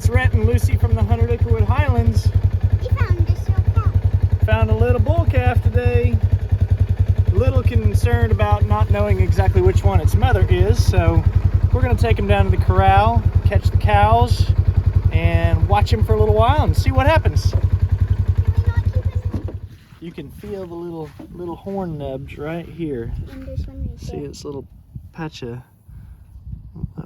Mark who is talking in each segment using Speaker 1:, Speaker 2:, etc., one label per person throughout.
Speaker 1: it's Rhett and Lucy from the 100 Acre Highlands.
Speaker 2: We found this little calf.
Speaker 1: Found a little bull calf today. A little concerned about not knowing exactly which one its mother is, so we're going to take him down to the corral, catch the cows, and watch him for a little while and see what happens.
Speaker 2: Can we not keep his...
Speaker 1: You can feel the little horn nubs right here.
Speaker 2: And there's one right
Speaker 1: See
Speaker 2: there.
Speaker 1: its little patch of,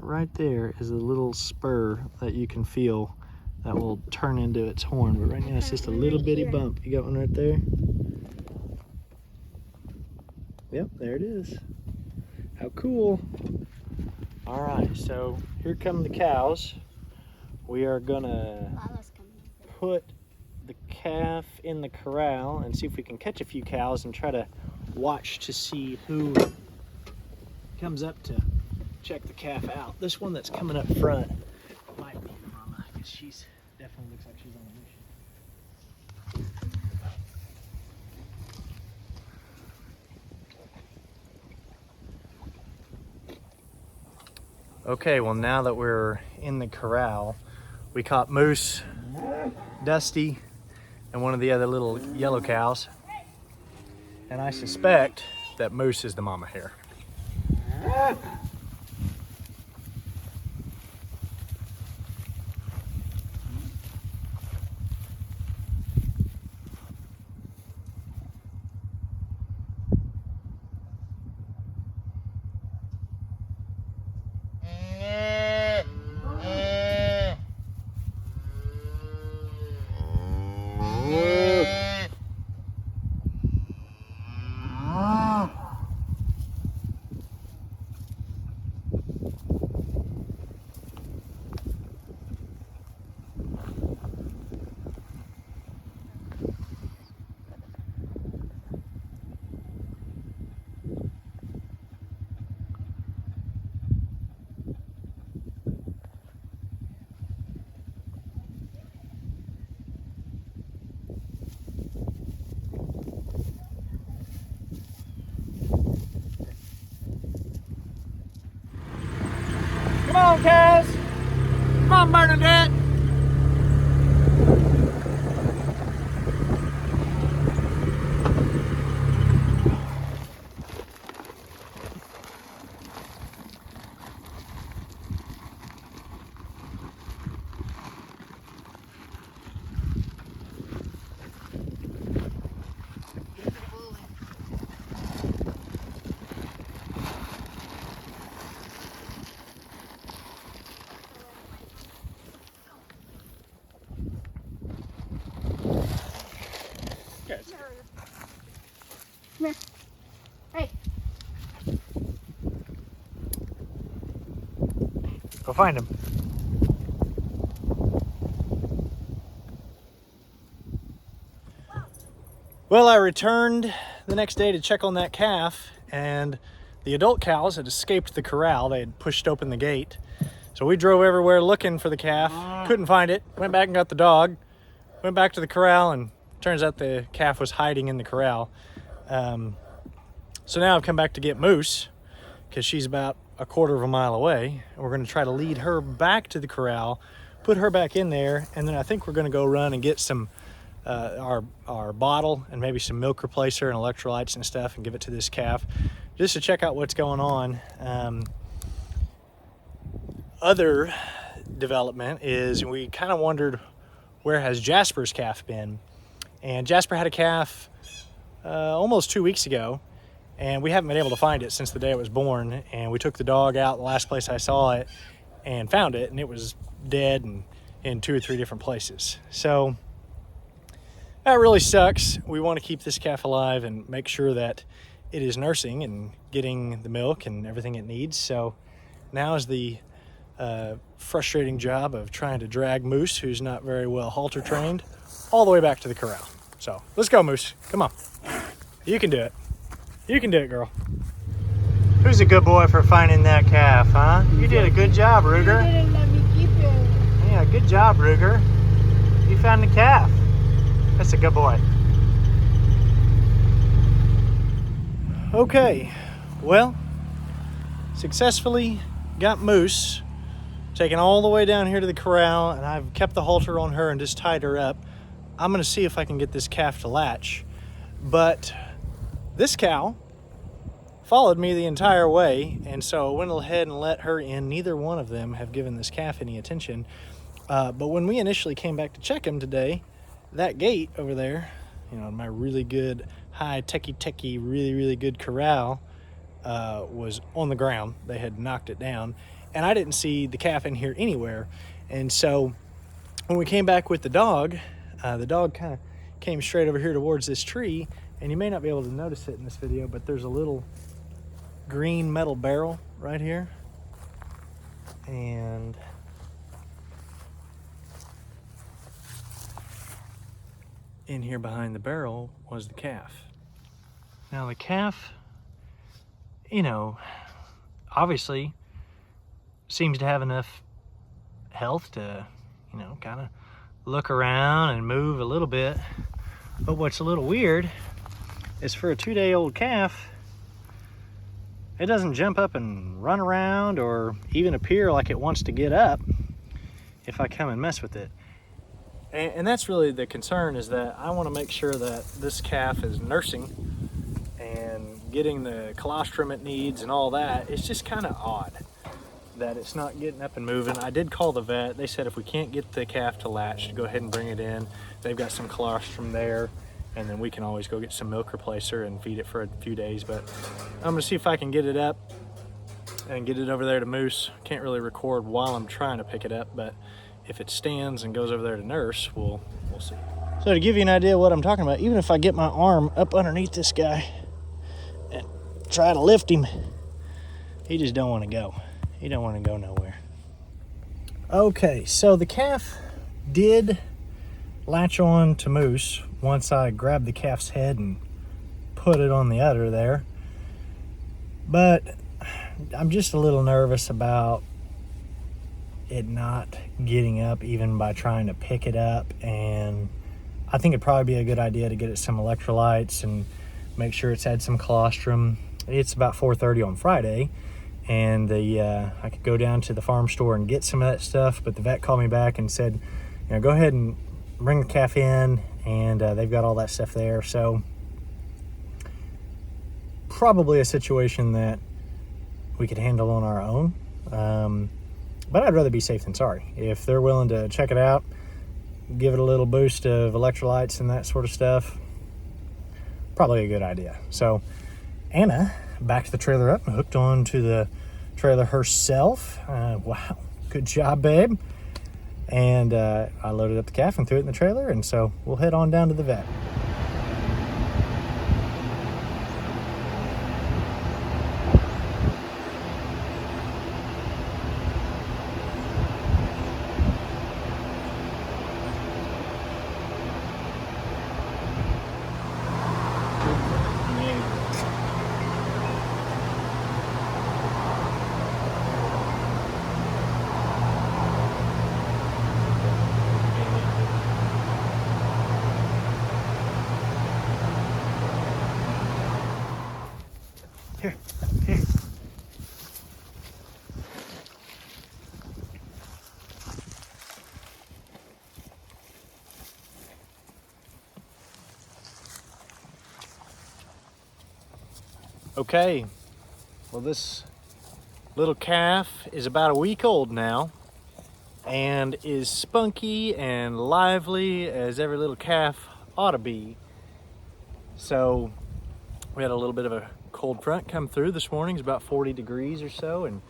Speaker 1: right there is a little spur that you can feel that will turn into its horn, but right now it's just a little bitty bump. You got one right there? Yep, there it is. How cool. All right, so here come the cows. We are gonna
Speaker 2: Lala's coming.
Speaker 1: put the calf in the corral and see if we can catch a few cows and try to watch to see who comes up to check the calf out. This one that's coming up front might be the mama, because she's definitely looks like she's on a mission. Okay, well, now that we're in the corral, we caught Moose, Dusty, and one of the other little yellow cows. And I suspect that Moose is the mama here. Come on, cows. Come on, Bernadette. Good.
Speaker 2: Come here. Hey.
Speaker 1: Go find him. Well, I returned the next day to check on that calf, and the adult cows had escaped the corral. They had pushed open the gate. So we drove everywhere looking for the calf, couldn't find it, went back and got the dog, went back to the corral, and turns out the calf was hiding in the corral. So now I've come back to get Moose, because she's about a quarter of a mile away. And we're going to try to lead her back to the corral, put her back in there, and then I think we're going to go run and get some our bottle and maybe some milk replacer and electrolytes and stuff and give it to this calf just to check out what's going on. Other development is we kind of wondered, where has Jasper's calf been? And Jasper had a calf almost 2 weeks ago, and we haven't been able to find it since the day it was born. And we took the dog out the last place I saw it and found it, and it was dead and in 2 or 3 different places. So that really sucks. We want to keep this calf alive and make sure that it is nursing and getting the milk and everything it needs. So now is the frustrating job of trying to drag Moose, who's not very well halter trained, all the way back to the corral. So let's go, Moose. Come on. You can do it. You can do it, girl. Who's a good boy for finding that calf, huh? You did a good job, Ruger.
Speaker 2: You didn't let me keep it.
Speaker 1: Yeah, good job, Ruger. You found the calf. That's a good boy. Okay, well, successfully got Moose taken all the way down here to the corral, and I've kept the halter on her and just tied her up. I'm gonna see if I can get this calf to latch. But this cow followed me the entire way, and so I went ahead and let her in. Neither one of them have given this calf any attention. But when we initially came back to check him today, that gate over there, you know, my really good, high, techie, really good corral was on the ground. They had knocked it down, and I didn't see the calf in here anywhere. And so when we came back with the dog kind of came straight over here towards this tree, and you may not be able to notice it in this video, but there's a little green metal barrel right here. And in here behind the barrel was the calf. Now the calf, you know, obviously seems to have enough health to, you know, kind of look around and move a little bit. But what's a little weird is for a 2-day-old calf, it doesn't jump up and run around or even appear like it wants to get up if I come and mess with it. And that's really the concern, is that I want to make sure that this calf is nursing and getting the colostrum it needs and all that. It's just kind of odd that it's not getting up and moving. I did call the vet. They said if we can't get the calf to latch, to go ahead and bring it in. They've got some colostrum there, and then we can always go get some milk replacer and feed it for a few days. But I'm gonna see if I can get it up and get it over there to Mousse. Can't really record while I'm trying to pick it up, but if it stands and goes over there to nurse, we'll see. So to give you an idea of what I'm talking about, even if I get my arm up underneath this guy and try to lift him, he just don't want to go. He don't want to go nowhere. Okay, so the calf did latch on to Mousse once I grabbed the calf's head and put it on the udder there. But I'm just a little nervous about it not getting up even by trying to pick it up, and I think it'd probably be a good idea to get it some electrolytes and make sure it's had some colostrum. It's about 4:30 on Friday, and I could go down to the farm store and get some of that stuff, but the vet called me back and said, you know, go ahead and bring the calf in, and they've got all that stuff there. So probably a situation that we could handle on our own. But I'd rather be safe than sorry. If they're willing to check it out, give it a little boost of electrolytes and that sort of stuff, probably a good idea. So Anna backed the trailer up and hooked onto the trailer herself. Wow, good job, babe. And I loaded up the calf and threw it in the trailer, and so we'll head on down to the vet. Here. Okay, well, this little calf is about a week old now and is spunky and lively as every little calf ought to be. So we had a little bit of a cold front come through this morning. It's about 40 degrees or so, and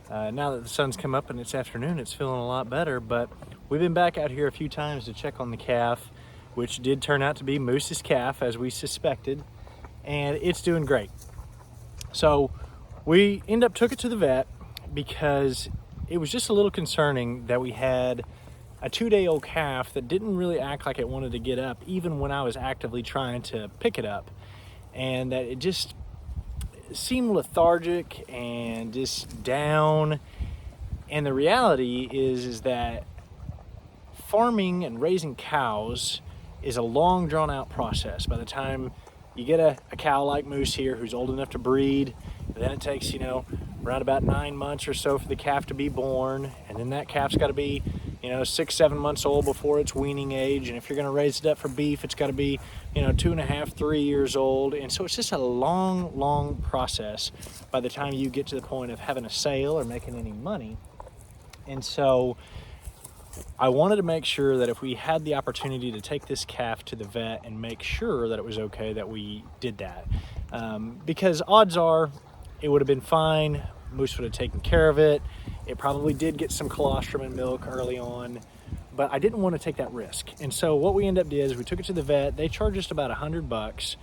Speaker 1: now that the sun's come up and it's afternoon, it's feeling a lot better. But we've been back out here a few times to check on the calf, which did turn out to be Moose's calf, as we suspected, and it's doing great. So we took it to the vet because it was just a little concerning that we had a 2-day-old calf that didn't really act like it wanted to get up, even when I was actively trying to pick it up, and that it just seemed lethargic and just down. And the reality is that farming and raising cows is a long, drawn-out process. By the time you get a cow like Mousse here who's old enough to breed. Then it takes, you know, around about 9 months or so for the calf to be born. And then that calf's got to be, you know, 6-7 months old before it's weaning age. And if you're going to raise it up for beef, it's got to be, you know, 2.5, 3 years old. And so it's just a long process by the time you get to the point of having a sale or making any money. And so I wanted to make sure that if we had the opportunity to take this calf to the vet and make sure that it was okay, that we did that. Because odds are it would have been fine. Mousse would have taken care of it. It probably did get some colostrum and milk early on, but I didn't want to take that risk. And so what we ended up doing is we took it to the vet. They charged us about $100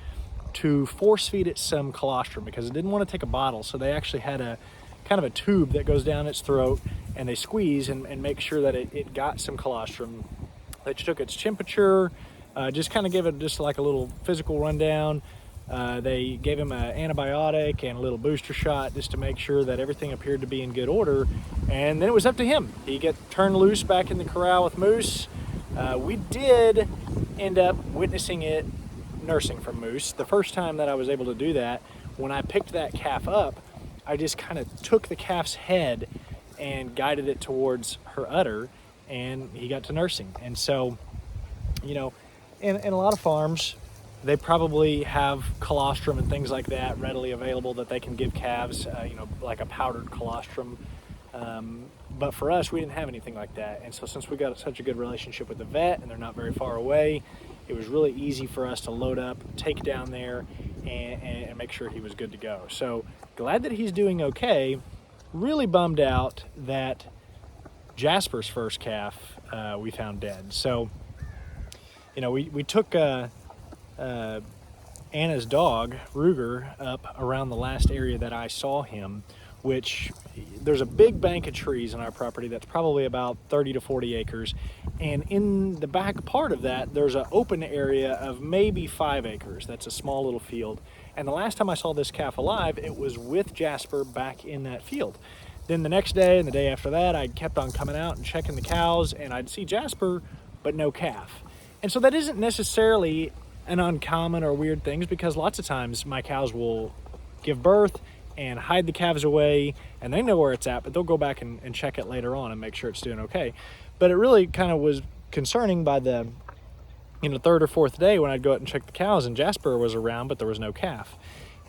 Speaker 1: to force feed it some colostrum because it didn't want to take a bottle. So they actually had a kind of a tube that goes down its throat, and they squeeze and make sure that it got some colostrum. They took its temperature, just kind of give it just like a little physical rundown. They gave him an antibiotic and a little booster shot just to make sure that everything appeared to be in good order. And then it was up to him. He got turned loose back in the corral with Mousse. We did end up witnessing it nursing from Mousse. The first time that I was able to do that, when I picked that calf up, I just kind of took the calf's head and guided it towards her udder, and he got to nursing. And so, you know, in a lot of farms, they probably have colostrum and things like that readily available that they can give calves, you know, like a powdered colostrum. But for us, we didn't have anything like that. And so since we got such a good relationship with the vet and they're not very far away, it was really easy for us to load up, take it down there, and make sure he was good to go. So glad that he's doing okay. Really bummed out that Jasper's first calf we found dead. So, you know, we took Anna's dog, Ruger, up around the last area that I saw him, which there's a big bank of trees on our property that's probably about 30 to 40 acres. And in the back part of that, there's an open area of maybe 5 acres. That's a small little field. And the last time I saw this calf alive, it was with Jasper back in that field. Then the next day and the day after that, I kept on coming out and checking the cows, and I'd see Jasper, but no calf. And so that isn't necessarily an uncommon or weird things, because lots of times my cows will give birth and hide the calves away, and they know where it's at, but they'll go back and check it later on and make sure it's doing okay. But it really kind of was concerning by the, you know, 3rd or 4th day when I'd go out and check the cows and Jasper was around, but there was no calf.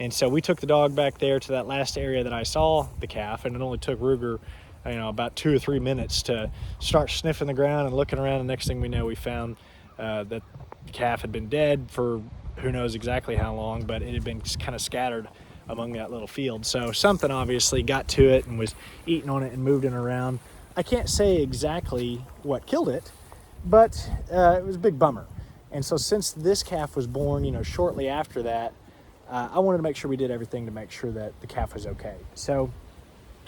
Speaker 1: And so we took the dog back there to that last area that I saw the calf, and it only took Ruger, you know, about 2 or 3 minutes to start sniffing the ground and looking around. And next thing we know, we found that the calf had been dead for who knows exactly how long, but it had been kind of scattered among that little field. So something obviously got to it and was eating on it and moved it around. I can't say exactly what killed it, but it was a big bummer. And so since this calf was born, you know, shortly after that, I wanted to make sure we did everything to make sure that the calf was okay. So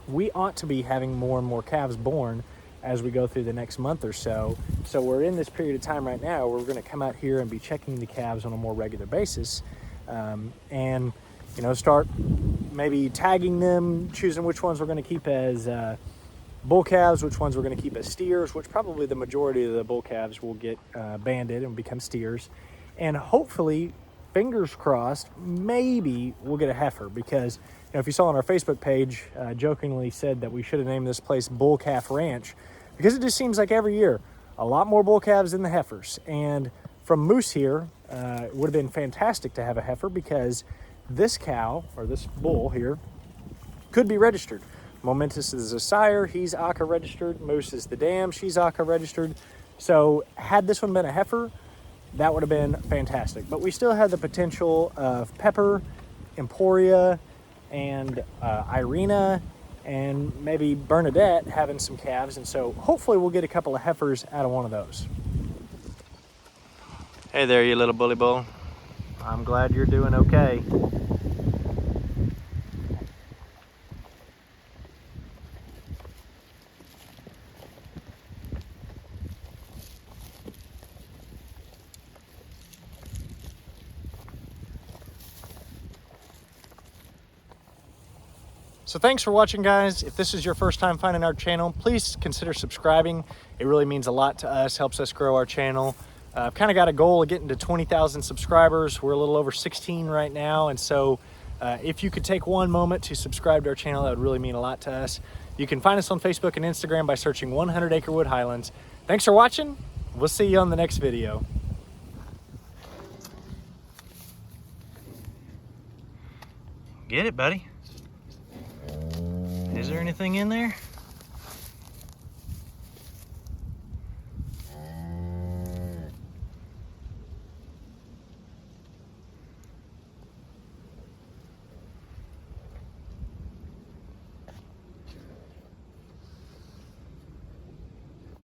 Speaker 1: we ought to be having more and more calves born as we go through the next month or so. So we're in this period of time right now where we're going to come out here and be checking the calves on a more regular basis, and, you know, start maybe tagging them, choosing which ones we're going to keep as bull calves, which ones we're going to keep as steers, which probably the majority of the bull calves will get banded and become steers. And hopefully, fingers crossed, maybe we'll get a heifer, because, you know, if you saw on our Facebook page, jokingly said that we should have named this place Bull Calf Ranch, because it just seems like every year a lot more bull calves than the heifers. And from Mousse here, it would have been fantastic to have a heifer, because this cow, or this bull here, could be registered. Momentous is a sire, he's Acre registered. Mousse is the dam, she's Acre registered. So had this one been a heifer, that would have been fantastic. But we still had the potential of Pepper, Emporia, and Irina, and maybe Bernadette having some calves. And so hopefully we'll get a couple of heifers out of one of those. Hey there, you little bully bull. I'm glad you're doing okay. So thanks for watching, guys. If this is your first time finding our channel, please consider subscribing. It really means a lot to us, helps us grow our channel. I've kind of got a goal of getting to 20,000 subscribers. We're a little over 16 right now, and so if you could take one moment to subscribe to our channel, that would really mean a lot to us. You can find us on Facebook and Instagram by searching 100 Acre Wood Highlands. Thanks for watching. We'll see you on the next video. Get it, buddy? Is there anything in there?